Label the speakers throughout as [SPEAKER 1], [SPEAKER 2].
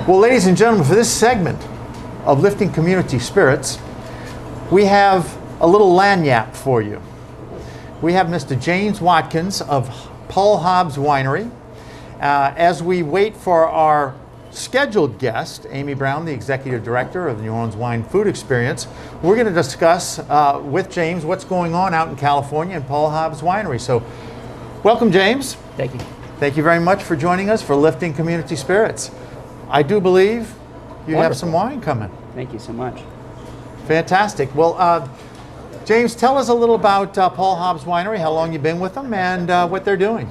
[SPEAKER 1] Well, ladies and gentlemen, for this segment of Lifting Community Spirits, we have a little lagniappe for you. We have Mr. James Watkins of Paul Hobbs Winery. As we wait for our scheduled guest, Aimee Brown, the Executive Director of the New Orleans Wine Food Experience, we're going to discuss with James what's going on out in California and Paul Hobbs Winery. So, welcome, James.
[SPEAKER 2] Thank you.
[SPEAKER 1] Thank you very much for joining us for Lifting Community Spirits. I do believe you have some wine coming.
[SPEAKER 2] Thank you so much.
[SPEAKER 1] Fantastic. Well, James, tell us a little about Paul Hobbs Winery, how long you've been with them, and what they're doing.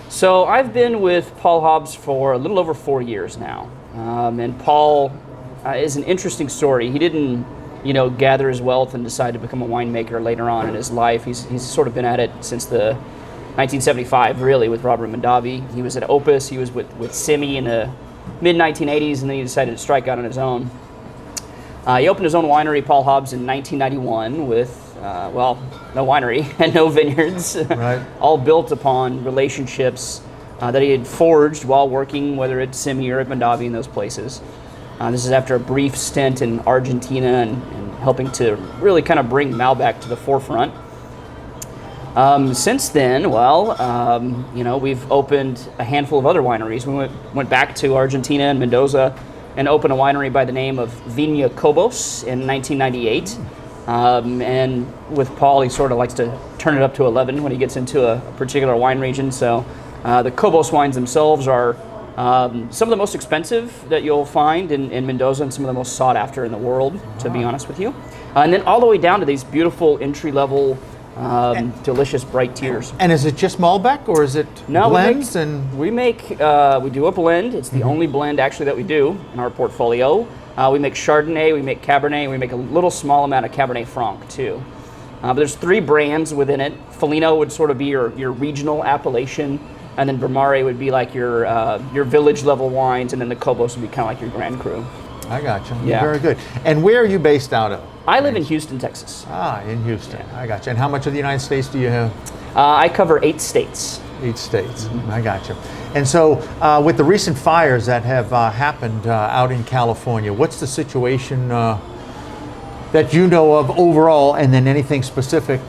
[SPEAKER 2] So I've been with Paul Hobbs for a little over 4 years now. And Paul is an interesting story. He didn't, gather his wealth and decide to become a winemaker later on in his life. He's sort of been at it since the 1975, really, with Robert Mondavi. He was at Opus. He was with Simi in the mid-1980s, and then he decided to strike out on his own. He opened his own winery, Paul Hobbs, in 1991 with, no winery and no vineyards,
[SPEAKER 1] right.
[SPEAKER 2] All built upon relationships that he had forged while working, whether at Simi or at Mondavi in those places. This is after a brief stint in Argentina and helping to really kind of bring Malbec to the forefront. Since then, we've opened a handful of other wineries. We went back to Argentina and Mendoza and opened a winery by the name of Viña Cobos in 1998. And with Paul, he sort of likes to turn it up to 11 when he gets into a particular wine region. So the Cobos wines themselves are some of the most expensive that you'll find in Mendoza and some of the most sought after in the world, to be honest with you. And then all the way down to these beautiful entry-level delicious bright tears.
[SPEAKER 1] And is it just Malbec, or is it blends?
[SPEAKER 2] We do a blend. It's the only blend actually that we do in our portfolio. We make Chardonnay, we make Cabernet, we make a little small amount of Cabernet Franc too. But there's 3 brands within it. Foligno would sort of be your regional appellation, and then Vermare would be like your village level wines, and then the Cobos would be kind of like your Grand Cru.
[SPEAKER 1] I got you.
[SPEAKER 2] Yeah.
[SPEAKER 1] Very good. And where are you based out of?
[SPEAKER 2] I live in Houston, Texas.
[SPEAKER 1] In Houston. Yeah. I got you. And how much of the United States do you have?
[SPEAKER 2] I cover 8 states.
[SPEAKER 1] 8 states. I got you. And so with the recent fires that have happened out in California, what's the situation that you know of overall, and then anything specific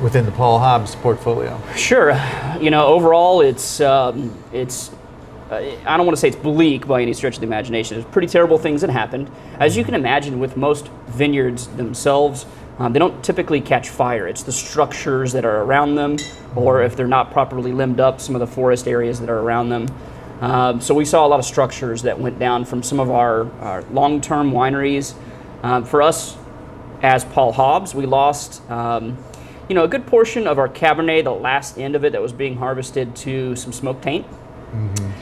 [SPEAKER 1] within the Paul Hobbs portfolio?
[SPEAKER 2] Sure. Overall, it's I don't want to say it's bleak by any stretch of the imagination. There's pretty terrible things that happened. As you can imagine, with most vineyards themselves, they don't typically catch fire. It's the structures that are around them, or if they're not properly limbed up, some of the forest areas that are around them. So we saw a lot of structures that went down from some of our long-term wineries. For us, as Paul Hobbs, we lost a good portion of our Cabernet, the last end of it that was being harvested, to some smoke taint.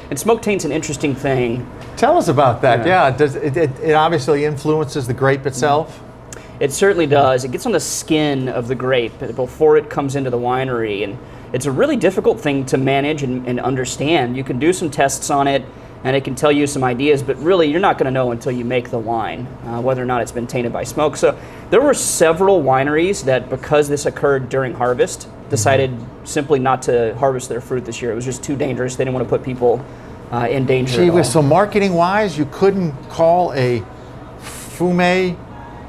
[SPEAKER 2] And smoke taint's an interesting thing.
[SPEAKER 1] Tell us about that. Yeah, does it obviously influences the grape itself?
[SPEAKER 2] It certainly does. It gets on the skin of the grape before it comes into the winery, and it's a really difficult thing to manage and understand. You can do some tests on it, and it can tell you some ideas, but really you're not going to know until you make the wine whether or not it's been tainted by smoke. So there were several wineries that, because this occurred during harvest, decided simply not to harvest their fruit this year. It was just too dangerous. They didn't want to put people in danger at all.
[SPEAKER 1] So marketing-wise, you couldn't call a Fume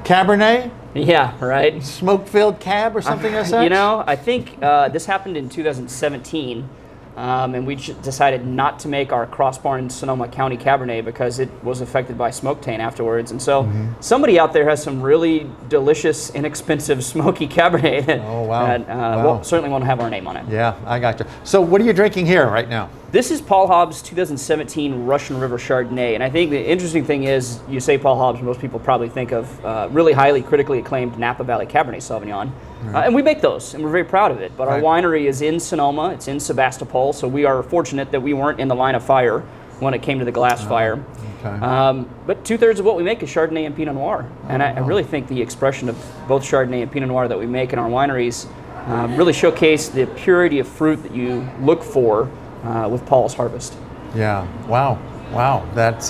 [SPEAKER 1] Cabernet?
[SPEAKER 2] Yeah, right.
[SPEAKER 1] Smoke-filled cab or something like that?
[SPEAKER 2] I think this happened in 2017. And we decided not to make our Crossbar and Sonoma County Cabernet because it was affected by smoke taint afterwards. And so somebody out there has some really delicious, inexpensive, smoky Cabernet that certainly won't have our name on it.
[SPEAKER 1] Yeah, I got you. So what are you drinking here right now?
[SPEAKER 2] This is Paul Hobbs 2017 Russian River Chardonnay. And I think the interesting thing is, you say Paul Hobbs, most people probably think of really highly critically acclaimed Napa Valley Cabernet Sauvignon. And we make those, and we're very proud of it. But our winery is in Sonoma, it's in Sebastopol, so we are fortunate that we weren't in the line of fire when it came to the glass fire. Okay. But 2/3 of what we make is Chardonnay and Pinot Noir. And I really think the expression of both Chardonnay and Pinot Noir that we make in our wineries really showcase the purity of fruit that you look for with Paul's harvest.
[SPEAKER 1] Yeah, wow. That's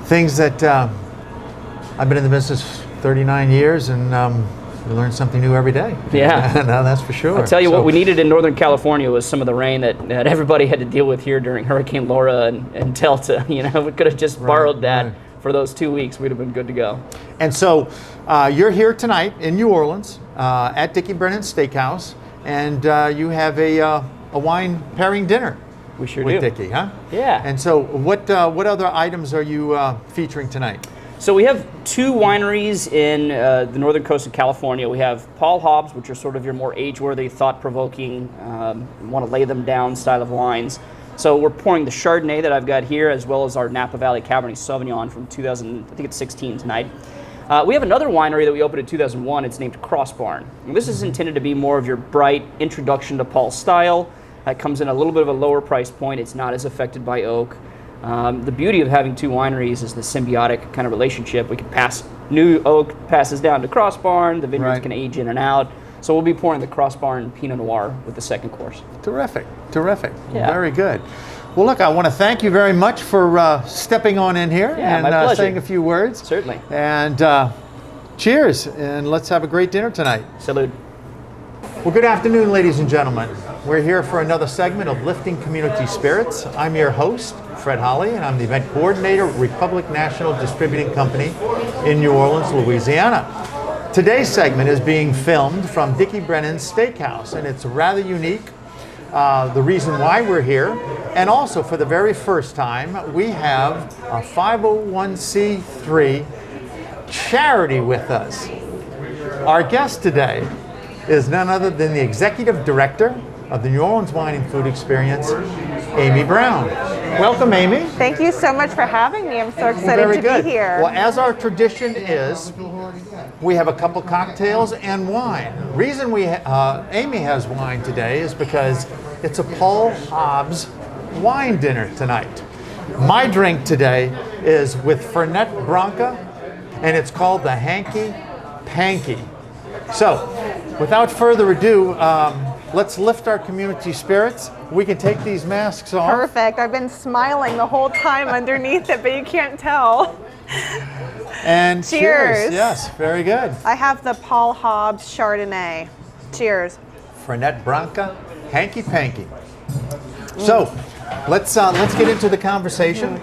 [SPEAKER 1] things that I've been in the business 39 years, and You learn something new every day.
[SPEAKER 2] Yeah.
[SPEAKER 1] No, that's for sure.
[SPEAKER 2] I'll tell you what we needed in Northern California was some of the rain that everybody had to deal with here during Hurricane Laura and Delta. You know, we could have just borrowed that for those 2 weeks. We'd have been good to go.
[SPEAKER 1] And so you're here tonight in New Orleans at Dickie Brennan's Steakhouse, and you have a wine pairing dinner.
[SPEAKER 2] We sure
[SPEAKER 1] with
[SPEAKER 2] do.
[SPEAKER 1] Dickie, huh?
[SPEAKER 2] Yeah.
[SPEAKER 1] And so what other items are you featuring tonight?
[SPEAKER 2] So we have 2 wineries in the northern coast of California. We have Paul Hobbs, which are sort of your more age-worthy, thought-provoking, want to lay them down style of wines. So we're pouring the Chardonnay that I've got here, as well as our Napa Valley Cabernet Sauvignon from 2016 tonight. We have another winery that we opened in 2001. It's named Cross Barn. And this is intended to be more of your bright introduction to Paul's style. It comes in a little bit of a lower price point. It's not as affected by oak. The beauty of having 2 wineries is the symbiotic kind of relationship. We can pass new oak passes down to Cross Barn. The vineyards can age in and out. So we'll be pouring the Cross Barn Pinot Noir with the second course.
[SPEAKER 1] Terrific, terrific.
[SPEAKER 2] Yeah.
[SPEAKER 1] Very good. Well, look, I want to thank you very much for stepping on in here and saying a few words.
[SPEAKER 2] Certainly.
[SPEAKER 1] And cheers, and let's have a great dinner tonight.
[SPEAKER 2] Salud.
[SPEAKER 1] Well, good afternoon, ladies and gentlemen. We're here for another segment of Lifting Community Spirits. I'm your host, Fred Holley, and I'm the event coordinator at Republic National Distributing Company in New Orleans, Louisiana. Today's segment is being filmed from Dickie Brennan's Steakhouse, and it's rather unique. The reason why we're here, and also for the very first time, we have a 501c3 charity with us. Our guest today is none other than the Executive Director of the New Orleans Wine and Food Experience, Aimee Brown. Welcome, Aimee.
[SPEAKER 3] Thank you so much for having me. I'm so excited
[SPEAKER 1] Very
[SPEAKER 3] to
[SPEAKER 1] good.
[SPEAKER 3] be here.
[SPEAKER 1] Well, as our tradition is, we have a couple cocktails and wine. Reason Aimee has wine today is because it's a Paul Hobbs wine dinner tonight. My drink today is with Fernet-Branca, and it's called the Hanky Panky. So, without further ado, let's lift our community spirits. We can take these masks off.
[SPEAKER 3] Perfect. I've been smiling the whole time underneath it, but you can't tell.
[SPEAKER 1] And
[SPEAKER 3] cheers.
[SPEAKER 1] Yes, very good.
[SPEAKER 3] I have the Paul Hobbs Chardonnay. Cheers.
[SPEAKER 1] Fernet-Branca, Hanky Panky. So, let's get into the conversation.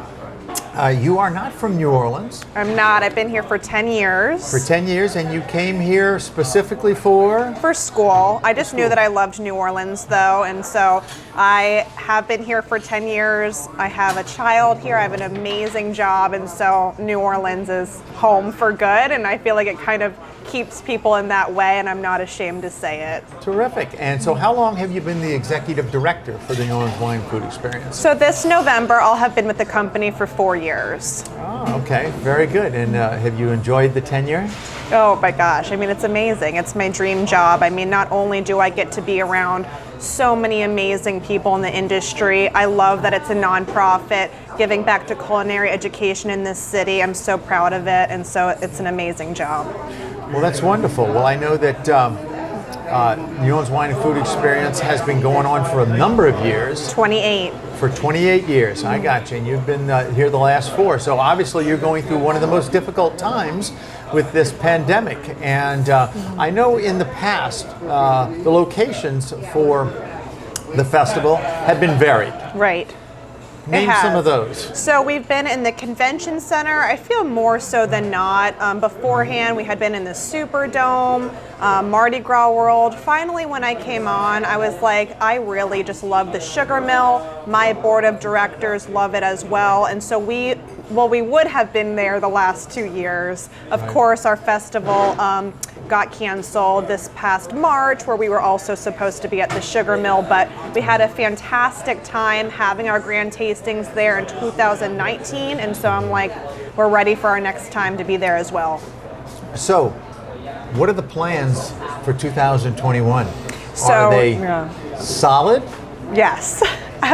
[SPEAKER 1] You are not from New Orleans.
[SPEAKER 3] I'm not. I've been here for 10 years.
[SPEAKER 1] For 10 years, and you came here specifically for?
[SPEAKER 3] For school. I just knew that I loved New Orleans, though, and so I have been here for 10 years. I have a child here. I have an amazing job, and so New Orleans is home for good, and I feel like it kind of keeps people in that way, and I'm not ashamed to say it.
[SPEAKER 1] Terrific. And so how long have you been the Executive Director for the New Orleans Wine Food Experience?
[SPEAKER 3] So this November, I'll have been with the company for 4 years.
[SPEAKER 1] Oh, okay. Very good. And have you enjoyed the tenure?
[SPEAKER 3] Oh my gosh, I mean, it's amazing. It's my dream job. I mean, not only do I get to be around so many amazing people in the industry, I love that it's a nonprofit giving back to culinary education in this city. I'm so proud of it, and so it's an amazing job.
[SPEAKER 1] Well, that's wonderful. Well, I know that New Orleans Wine and Food Experience has been going on for a number of years.
[SPEAKER 3] 28.
[SPEAKER 1] For 28 years. I got you. And you've been here the last 4. So obviously you're going through one of the most difficult times with this pandemic. And I know in the past, the locations for the festival have been varied.
[SPEAKER 3] Right.
[SPEAKER 1] Name some of those.
[SPEAKER 3] So we've been in the convention center. I feel more so than not. Beforehand, we had been in the Superdome, Mardi Gras World. Finally, when I came on, I was like, I really just love the Sugar Mill. My board of directors love it as well. And so we would have been there the last 2 years. Of course, our festival got canceled this past March, where we were also supposed to be at the Sugar Mill, but we had a fantastic time having our grand tastings there in 2019, and so I'm like, we're ready for our next time to be there as well.
[SPEAKER 1] So, what are the plans for 2021?
[SPEAKER 3] So,
[SPEAKER 1] are they solid?
[SPEAKER 3] Yes.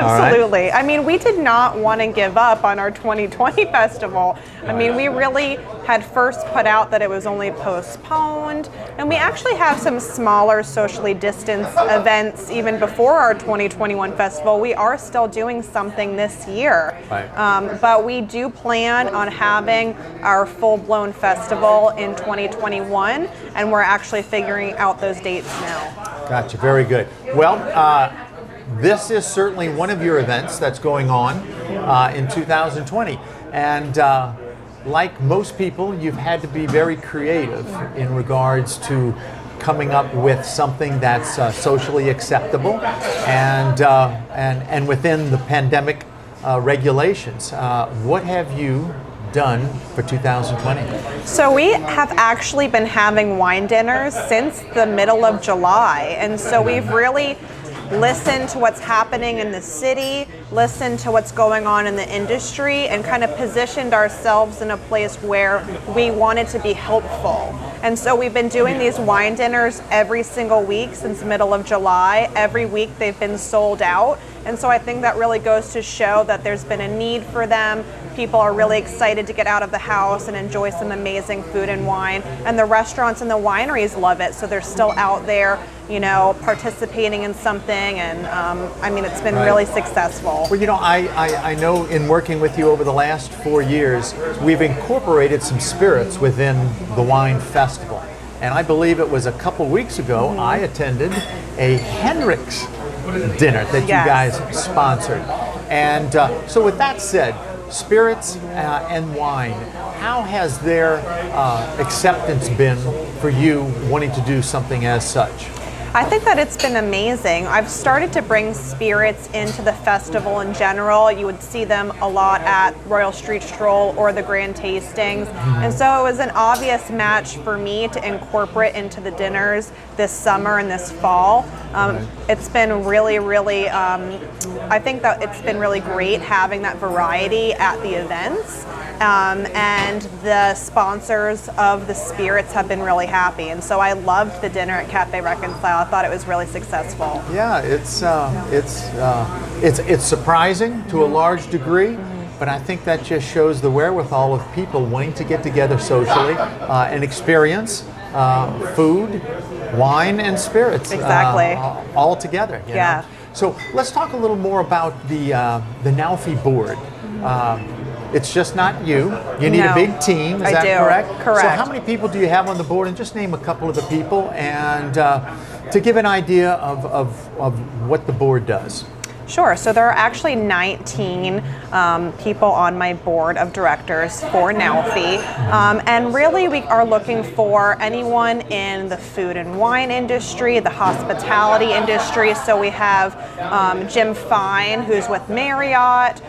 [SPEAKER 3] Absolutely. I mean, we did not want to give up on our 2020 festival. I mean, we really had first put out that it was only postponed, and we actually have some smaller socially distanced events even before our 2021 festival. We are still doing something this year, but we do plan on having our full-blown festival in 2021, and we're actually figuring out those dates now.
[SPEAKER 1] Gotcha, very good. Well, this is certainly one of your events that's going on in 2020. And like most people, you've had to be very creative in regards to coming up with something that's socially acceptable and within the pandemic regulations. What have you done for 2020?
[SPEAKER 3] So we have actually been having wine dinners since the middle of July, and so we've really listened to what's happening in the city, listened to what's going on in the industry, and kind of positioned ourselves in a place where we wanted to be helpful. And so we've been doing these wine dinners every single week since the middle of July. Every week they've been sold out. And so I think that really goes to show that there's been a need for them. People are really excited to get out of the house and enjoy some amazing food and wine. And the restaurants and the wineries love it. So they're still out there, you know, participating in something. And I mean, it's been really successful.
[SPEAKER 1] Well, you know, I know in working with you over the last 4 years, we've incorporated some spirits within the wine festival. And I believe it was a couple weeks ago, I attended a Hendrick's dinner that you guys sponsored. And so with that said, spirits and wine, how has their acceptance been for you wanting to do something as such?
[SPEAKER 3] I think that it's been amazing. I've started to bring spirits into the festival in general. You would see them a lot at Royal Street Stroll or the Grand Tastings. And so it was an obvious match for me to incorporate into the dinners this summer and this fall. It's been really, really, I think that it's been really great having that variety at the events. And the sponsors of the spirits have been really happy. And so I loved the dinner at Cafe Reconcile. I thought it was really successful. Yeah,
[SPEAKER 1] it's surprising to a large degree, but I think that just shows the wherewithal of people wanting to get together socially and experience food, wine, and spirits all together. You know? So let's talk a little more about the NOWFE board. It's just not you. You need a big team, is that correct?
[SPEAKER 3] Correct.
[SPEAKER 1] So how many people do you have on the board? And just name a couple of the people and to give an idea of what the board does.
[SPEAKER 3] Sure. So there are actually 19 people on my board of directors for NOWFE. And really we are looking for anyone in the food and wine industry, the hospitality industry. So we have Jim Fine, who's with Marriott.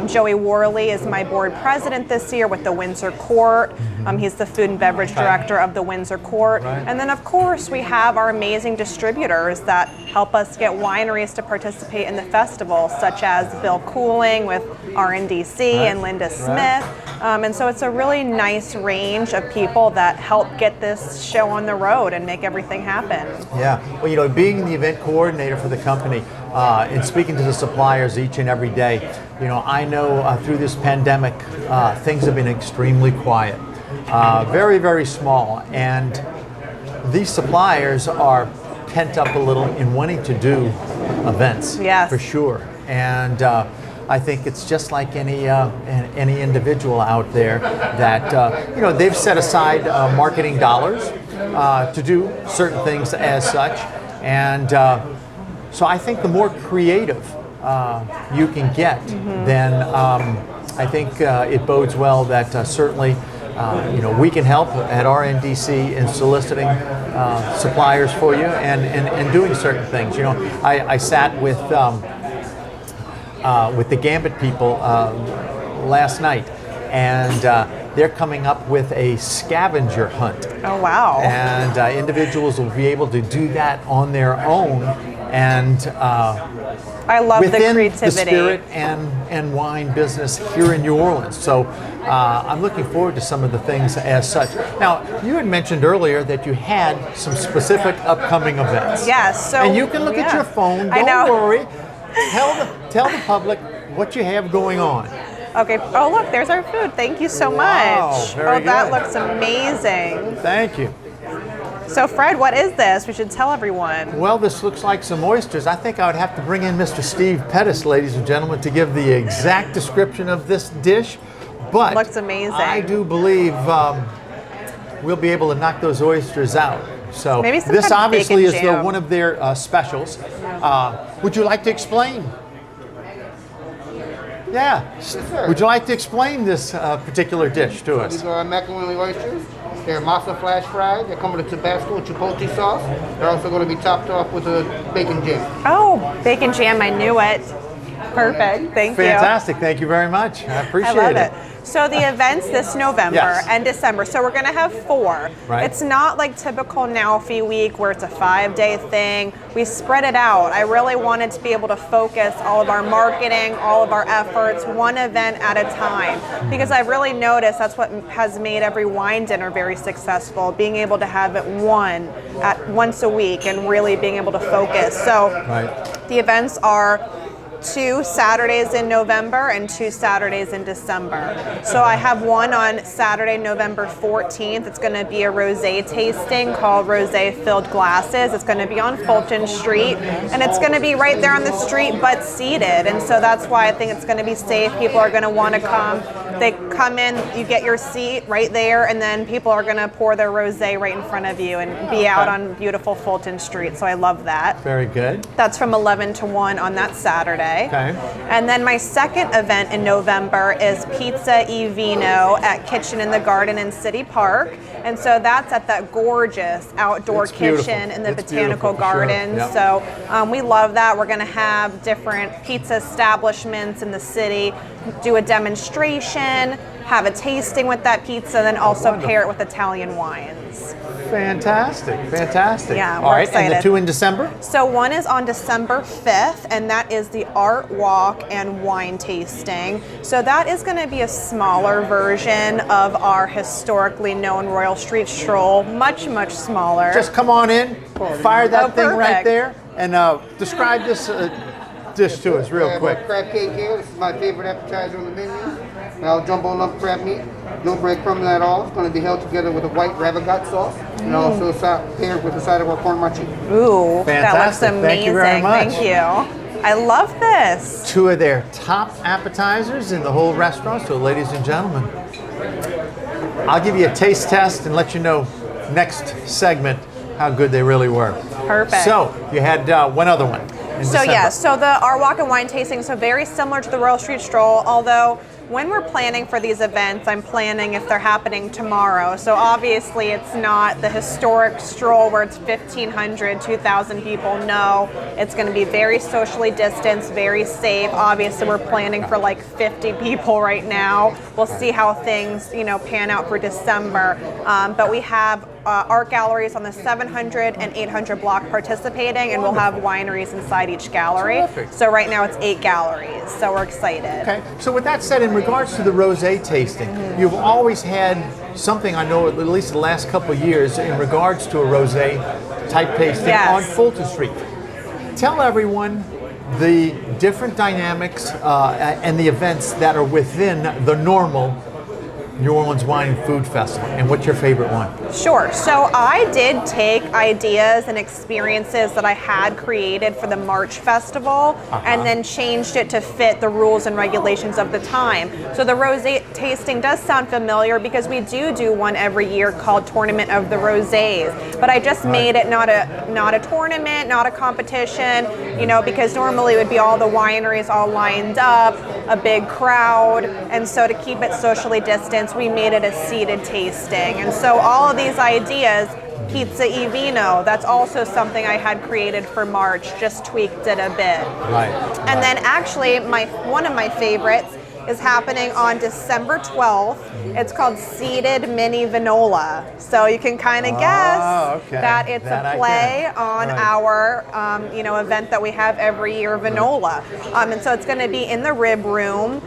[SPEAKER 3] Joey Worley is my board president this year with the Windsor Court. He's the food and beverage director of the Windsor Court. And then of course we have our amazing distributors that help us get wineries to participate in the festival, such as Bill Cooling with RNDC and Linda Smith. And so it's a really nice range of people that help get this show on the road and make everything happen.
[SPEAKER 1] Yeah, well, you know, being the event coordinator for the company and speaking to the suppliers each and every day, you know, I know through this pandemic, things have been extremely quiet, very, very small. And these suppliers are pent up a little in wanting to do events, for sure. And I think it's just like any individual out there that you know, they've set aside marketing dollars to do certain things as such, and so I think the more creative you can get, then I think it bodes well that certainly. You know, we can help at RNDC in soliciting suppliers for you and doing certain things. You know, I sat with the Gambit people last night, and they're coming up with a scavenger hunt.
[SPEAKER 3] Oh, wow.
[SPEAKER 1] And individuals will be able to do that on their own, and
[SPEAKER 3] I love the creativity.
[SPEAKER 1] The spirit and wine business here in New Orleans. So I'm looking forward to some of the things as such. Now, you had mentioned earlier that you had some specific upcoming events.
[SPEAKER 3] Yes. So,
[SPEAKER 1] and you can look at your phone. Don't worry. tell the public what you have going on.
[SPEAKER 3] Okay. Oh, look, there's our food. Thank you so
[SPEAKER 1] Wow,
[SPEAKER 3] much.
[SPEAKER 1] very
[SPEAKER 3] Oh, that
[SPEAKER 1] good.
[SPEAKER 3] looks amazing.
[SPEAKER 1] Thank you.
[SPEAKER 3] So, Fred, what is this? We should tell everyone.
[SPEAKER 1] Well, this looks like some oysters. I think I would have to bring in Mr. Steve Pettis, ladies and gentlemen, to give the exact description of this dish. But
[SPEAKER 3] Looks amazing.
[SPEAKER 1] I do believe we'll be able to knock those oysters out. So
[SPEAKER 3] Maybe some
[SPEAKER 1] this
[SPEAKER 3] kind of
[SPEAKER 1] obviously is
[SPEAKER 3] bacon jam.
[SPEAKER 1] one of their specials. Would you like to explain? Yeah.
[SPEAKER 4] sir.
[SPEAKER 1] Would you like to explain this particular dish to us?
[SPEAKER 4] These are macaroni oysters. They're masa flash fried. They come with a Tabasco and chipotle sauce. They're also going to be topped off with a bacon jam.
[SPEAKER 3] Oh, bacon jam. I knew it. Perfect. Thank you.
[SPEAKER 1] Fantastic. Thank you very much. I appreciate
[SPEAKER 3] I love
[SPEAKER 1] it.
[SPEAKER 3] it. So the events this November
[SPEAKER 1] Yes.
[SPEAKER 3] and December. So we're going to have 4.
[SPEAKER 1] Right.
[SPEAKER 3] It's not like typical NOWFE week where it's a 5-day thing. We spread it out. I really wanted to be able to focus all of our marketing, all of our efforts, one event at a time. Because I've really noticed that's what has made every wine dinner very successful, being able to have it once a week and really being able to focus. So
[SPEAKER 1] Right.
[SPEAKER 3] the events are 2 Saturdays in November and 2 Saturdays in December. So I have one on Saturday, November 14th. It's going to be a rosé tasting called Rosé Filled Glasses. It's going to be on Fulton Street, and it's going to be right there on the street, but seated. And so that's why I think it's going to be safe. People are going to want to come. They come in, you get your seat right there, and then people are going to pour their rosé right in front of you and be out on beautiful Fulton Street. So I love that.
[SPEAKER 1] Very good.
[SPEAKER 3] That's from 11 to 1 on that Saturday.
[SPEAKER 1] Okay.
[SPEAKER 3] And then my second event in November is Pizza e Vino at Kitchen in the Garden in City Park. And so that's at that gorgeous outdoor
[SPEAKER 1] It's beautiful.
[SPEAKER 3] kitchen in the
[SPEAKER 1] It's
[SPEAKER 3] Botanical
[SPEAKER 1] beautiful, for sure.
[SPEAKER 3] Gardens.
[SPEAKER 1] Yep.
[SPEAKER 3] So we love that. We're going to have different pizza establishments in the city do a demonstration, have a tasting with that pizza, then also pair it with Italian wines.
[SPEAKER 1] Fantastic. Fantastic.
[SPEAKER 3] Yeah,
[SPEAKER 1] All
[SPEAKER 3] we're
[SPEAKER 1] right. And the
[SPEAKER 3] excited.
[SPEAKER 1] 2 in December?
[SPEAKER 3] So one is on December 5th, and that is the art walk and wine tasting. So that is going to be a smaller version of our historically known Royal Street Stroll, much, much smaller.
[SPEAKER 1] Just come on in, fire that
[SPEAKER 3] Oh,
[SPEAKER 1] thing right
[SPEAKER 3] perfect.
[SPEAKER 1] there, and describe this dish to us real
[SPEAKER 4] I have
[SPEAKER 1] quick.
[SPEAKER 4] a crab cake here. This is my favorite appetizer on the menu. Now, jumbo lump crab meat. No breadcrumbs at all. It's going to be held together with a white ravigot sauce, and also paired with a side of our corn marching.
[SPEAKER 3] Ooh, that looks
[SPEAKER 1] Fantastic.
[SPEAKER 3] amazing.
[SPEAKER 1] Thank you very much.
[SPEAKER 3] Thank you. I love this.
[SPEAKER 1] 2 of their top appetizers in the whole restaurant. So, ladies and gentlemen, I'll give you a taste test and let you know next segment how good they really were.
[SPEAKER 3] Perfect.
[SPEAKER 1] So, you had one other one. In
[SPEAKER 3] So
[SPEAKER 1] December.
[SPEAKER 3] yeah, so the Art Walk and Wine Tasting, so very similar to the Royal Street Stroll, although when we're planning for these events, I'm planning if they're happening tomorrow. So obviously it's not the historic stroll where it's 1,500, 2,000 people. No, it's going to be very socially distanced, very safe. Obviously we're planning for like 50 people right now. We'll see how things, pan out for December. But we have art galleries on the 700 and 800 block participating, and we'll have wineries inside each gallery.
[SPEAKER 1] Terrific.
[SPEAKER 3] So right now it's 8 galleries, so we're excited.
[SPEAKER 1] Okay. So with that said, in regards to the rosé tasting, you've always had something, I know at least the last couple of years, in regards to a rosé type tasting
[SPEAKER 3] Yes.
[SPEAKER 1] on Fulton Street. Tell everyone the different dynamics and the events that are within the normal New Orleans Wine and Food Festival, and what's your favorite one?
[SPEAKER 3] Sure. So I did take ideas and experiences that I had created for the March Festival and then changed it to fit the rules and regulations of the time. So the rosé tasting does sound familiar because we do one every year called Tournament of the Rosés. But I just made it not a tournament, not a competition, because normally it would be all the wineries all lined up, a big crowd, and so to keep it socially distanced, we made it a seated tasting. And so all of these ideas, Pizza e Vino, that's also something I had created for March, just tweaked it a bit.
[SPEAKER 1] Right.
[SPEAKER 3] And then actually, one of my favorites is happening on December 12th. It's called Seated Mini Vinola. So you can kind of guess
[SPEAKER 1] okay.
[SPEAKER 3] that it's
[SPEAKER 1] That I
[SPEAKER 3] a play
[SPEAKER 1] can.
[SPEAKER 3] on
[SPEAKER 1] Right.
[SPEAKER 3] our event that we have every year, Vinola. And so it's going to be in the Rib Room.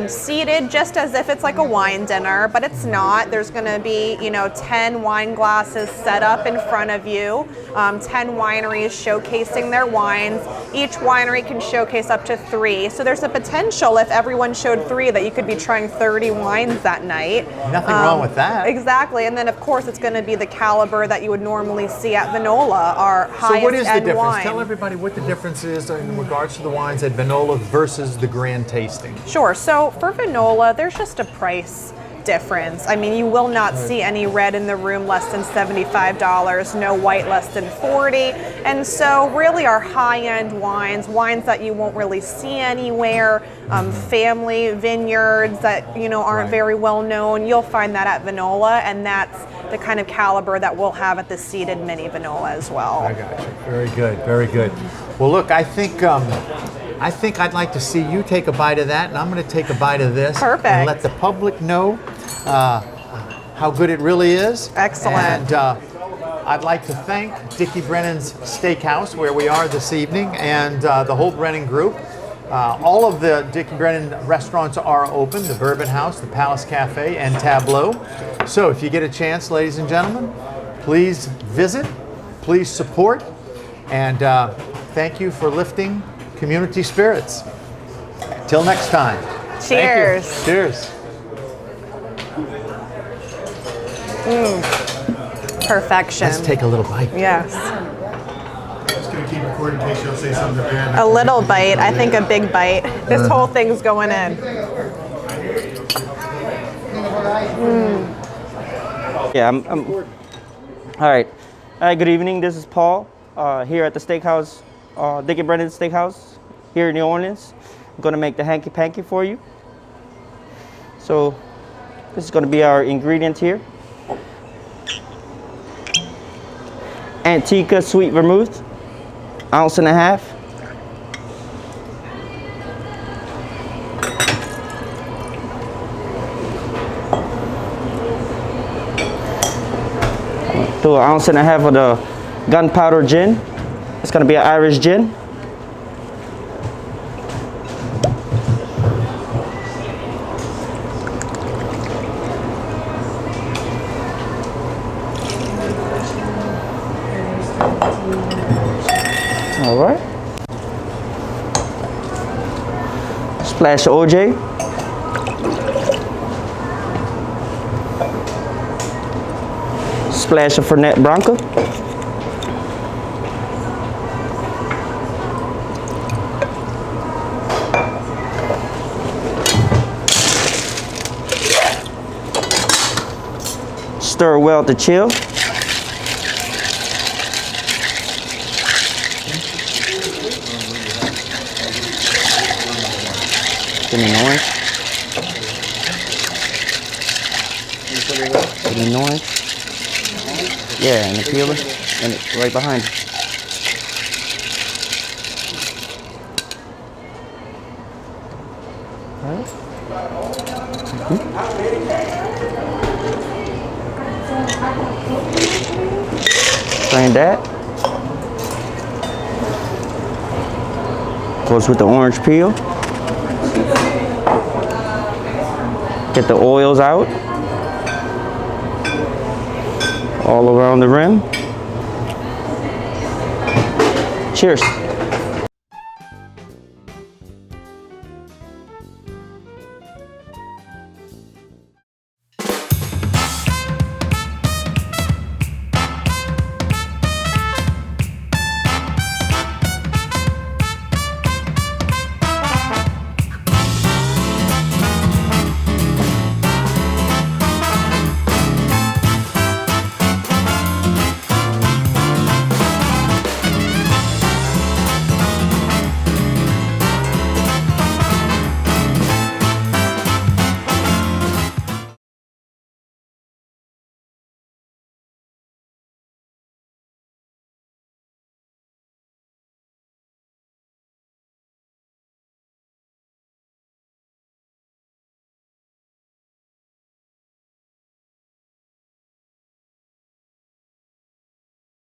[SPEAKER 3] seated just as if it's like a wine dinner, but it's not. There's going to be, 10 wine glasses set up in front of you, 10 wineries showcasing their wines. Each winery can showcase up to 3. So there's a potential, if everyone showed 3, that you could be trying 30 wines that night.
[SPEAKER 1] Nothing wrong with that.
[SPEAKER 3] Exactly. And then, of course, it's going to be the caliber that you would normally see at Vinola, our highest end wine.
[SPEAKER 1] So what is the difference? Tell everybody what the difference is in regards to the wines at Vinola versus the grand tasting.
[SPEAKER 3] Sure. So for Vinola, there's just a price difference. I mean, you will not see any red in the room less than $75, no white less than $40. And so really our high-end wines that you won't really see anywhere, family vineyards that, aren't very well known, you'll find that at Vinola, and that's the kind of caliber that we'll have at the seated mini Vinola as well.
[SPEAKER 1] I got you. Very good, very good. Well, look, I think I'd like to see you take a bite of that, and I'm going to take a bite of this.
[SPEAKER 3] Perfect.
[SPEAKER 1] And let the public know how good it really is.
[SPEAKER 3] Excellent.
[SPEAKER 1] And I'd like to thank Dickie Brennan's Steakhouse, where we are this evening, and the whole Brennan Group. All of the Dickie Brennan restaurants are open, the Bourbon House, the Palace Cafe, and Tableau. So if you get a chance, ladies and gentlemen, please visit, please support, and thank you for lifting community spirits. Till next time.
[SPEAKER 3] Cheers.
[SPEAKER 1] Thank you. Cheers.
[SPEAKER 3] Perfection.
[SPEAKER 1] Let's take a little bite.
[SPEAKER 3] Yes.
[SPEAKER 1] Just gonna keep recording in case you'll say something bad.
[SPEAKER 3] A little bite, I think a big bite. This whole thing's going in.
[SPEAKER 5] Yeah, I'm all right. Hi, good evening. This is Paul here at the steakhouse, Dickie Brennan Steakhouse here in New Orleans. I'm gonna make the Hanky Panky for you. So this is gonna be our ingredient here. Antica Sweet Vermouth, 1.5 ounces. Do 1.5 ounces of the Gunpowder Gin. It's gonna be an Irish gin. All right. Splash of OJ. Splash of Fernet-Branca. Stir well to chill. Give me an orange. Give me an orange. Yeah, and the peeler, and it's right behind you. All right. Strain that. Goes with the orange peel. Get the oils out. All around the rim. Cheers.